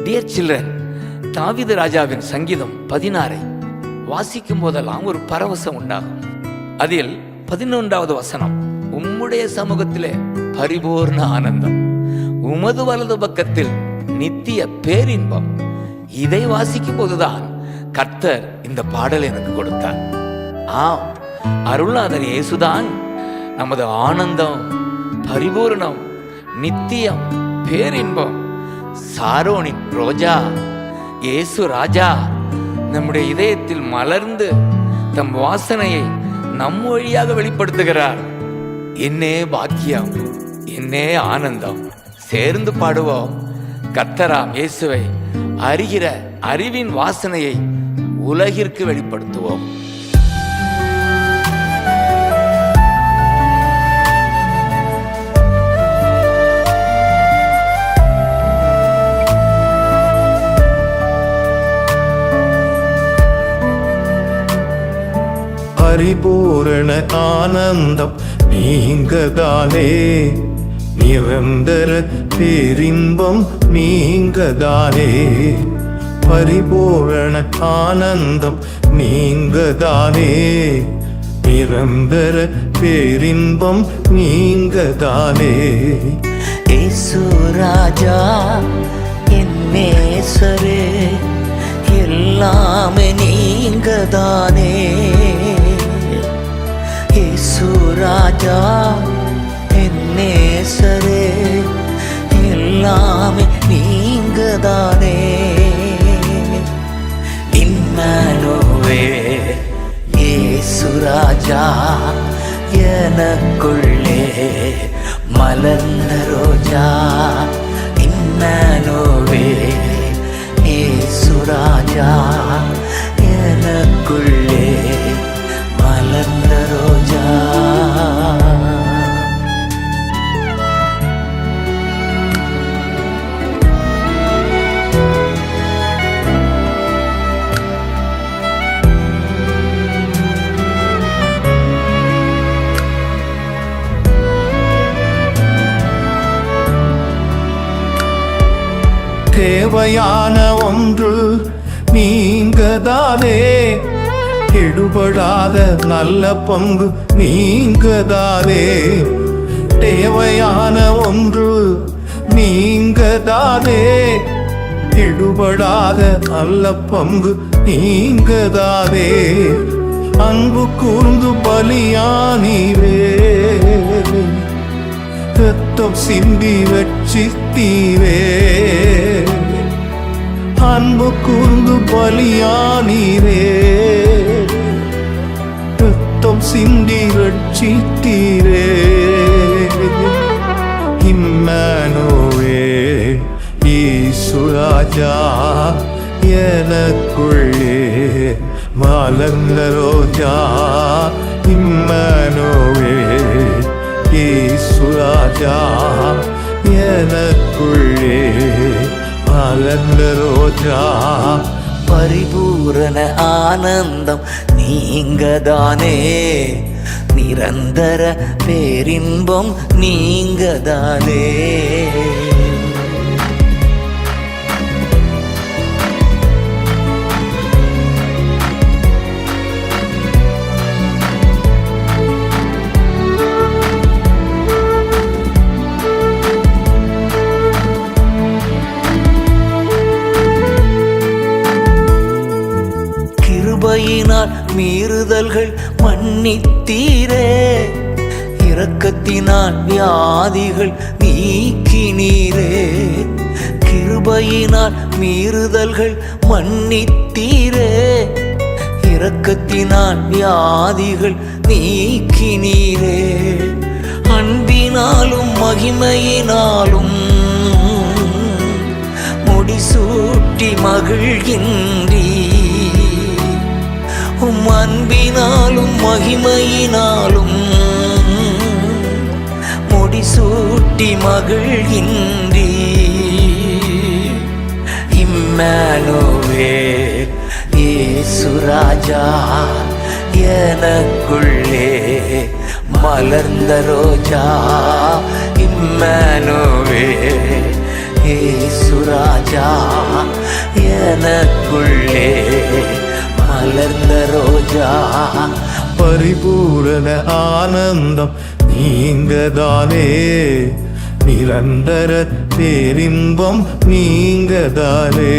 Dear children, தாவீது ராஜாவின் சங்கீதம் 16 வாசிக்கும் போதெல்லாம் ஒரு பரவசம் உண்டாகும். அதில் 11வது வசனம், உம்முடைய சமூகத்திலே பரிபூர்ண ஆனந்தம், உமது வலது பக்கத்தில் நித்திய பேரின்பம். இதை வாசிக்கும் போதுதான் கர்த்தர் இந்த பாடல் எனக்கு கொடுத்தார். ஆம், அருள்நாதர் இயேசுதான் நமது ஆனந்தம், பரிபூர்ணம், நித்தியம், பேரின்பம். சாரோனின் ரோஜா இயேசு ராஜா நம்முடைய இதயத்தில் மலர்ந்து தம் வாசனையை நம் வழியாக வெளிப்படுத்துகிறார். என்னே பாக்கியம், என்னே ஆனந்தம். சேர்ந்து பாடுவோம். கர்த்தராம் இயேசுவை அறிகிற அறிவின் வாசனையை உலகிற்கு வெளிப்படுத்துவோம். பரிபூரண ஆனந்தம் நீங்கதானே, நிரந்தர பேரின்பம் நீங்கதானே. பரிபூரண ஆனந்தம் நீங்கதானே, நிரந்தர பேரின்பம் நீங்கதானே. இயேசு ராஜா என் நேசரே, எல்லாமே நீங்கதானே. இயேசு ராஜா என் நேசரே, எல்லாமே நீங்கதானே. இம்மானுவேல் இயேசு ராஜா எனக்குள்ளே மலர்ந்த ரோஜா. இம்மானுவேல் இயேசு ராஜா எனக்குள்ளே மலர்ந்த ரோஜா. தேவையான ஒன்று நீங்கதானே, எடுபடாத நல்ல பங்கு நீங்கதானே. தேவையான ஒன்று நீங்கதானே, எடுபடாத நல்ல பங்கு நீங்கதானே. அன்பு கூர்ந்து பலியானீரே, ரத்தம் சிந்தி வெட்சித்தீரே. அன்பு கூர்ந்து பலியானீரே, ரத்தம் சிந்தி வெட்சித்தீரே. இம்மானுவேல் இயேசு ராஜா எனக்குள்ளே மலர்ந்த ரோஜா. இம்மானுவேல் இயேசு ராஜா எனக்குள்ளே மலர்ந்த ரோஜா. பரிபூரண ஆனந்தம் நீங்கதானே, நிரந்தர பேரின்பம் நீங்கதானே. கிருபையினால் மீறுதல்கள் மன்னித்தீரே, இரக்கத்தினால் வியாதிகள் நீக்கினீரே. கிருபையினால் மீறுதல்கள் மன்னித்தீரே, இரக்கத்தினால் வியாதிகள் நீக்கினீரே. அன்பினாலும் மகிமையினாலும் முடிசூட்டி மகிழ்கின்றீ. உம் அன்பினாலும் மகிமையினாலும் முடிசூட்டி மகிழ்கின்றீ. இம்மானுவேல் இயேசு ராஜா எனக்குள்ளே மலர்ந்த ரோஜா. இம்மானுவேல் இயேசு ராஜா ரோஜா எனக்குள்ளே மலர்ந்த ரோஜா. பரிபூரண ஆனந்தம் நீங்கதானே, நிரந்தர பேரின்பம் நீங்கதானே.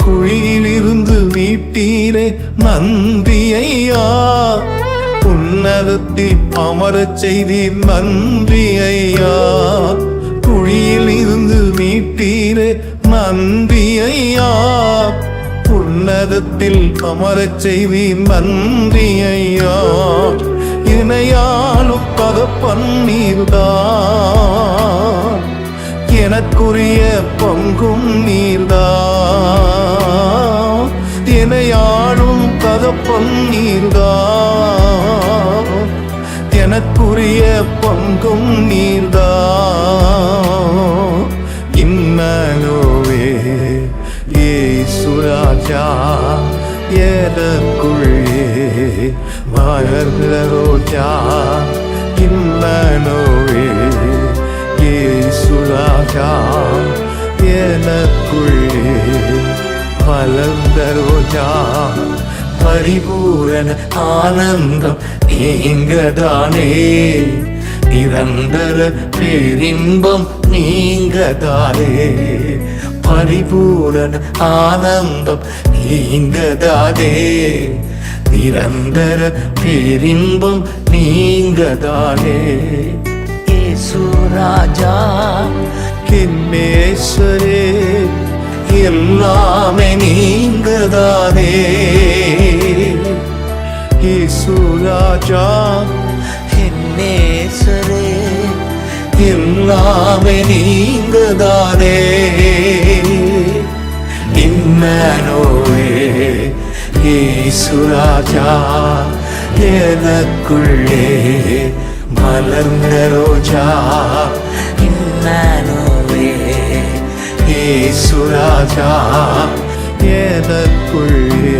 குழியிலிருந்து மீட்டீரே நன்றி ஐயா, உன்னதத்தில் அமரச் செய்தீர் நன்றி ஐயா. குழியிலிருந்து மீட்டீரே நன்றி ஐயா, உன்னதத்தில் அமரச் செய்தீர் நன்றி ஐயா. இணையாலும் தகப்பன் நீர்தான், எனக்குரிய பங்கும் நீர்தான். இணையாளும் தகப்பன் நீர்தான், எனக்குரிய பங்கும் நீர்தான். இம்மனோவே இயேசு ராஜா எனக்குள்ளே மலர்ந்த ரோஜா. இம்மனோவே இயேசு ராஜா எனக்குள்ளே மலர்ந்த ரோஜா. பரிபூரண ஆனந்தம் நீங்கதானே, நிரந்தர பேரின்பம் நீங்கதானே. பரிபூரண ஆனந்தம் நீங்கதானே, நிரந்தர பேரின்பம் நீங்கதானே. இயேசு ராஜா கின்னேஸ்வரே எல்லாமே நீங்கதானே. இயேசு ராஜா என்னேசரே எல்லாமே நீங்கதானே. இம்மனோவே இயேசு ராஜா எனக்குள்ளே மலர்ந்த ரோஜா. இம்மானுவே இயேசு ராஜா எனக்குள்ளே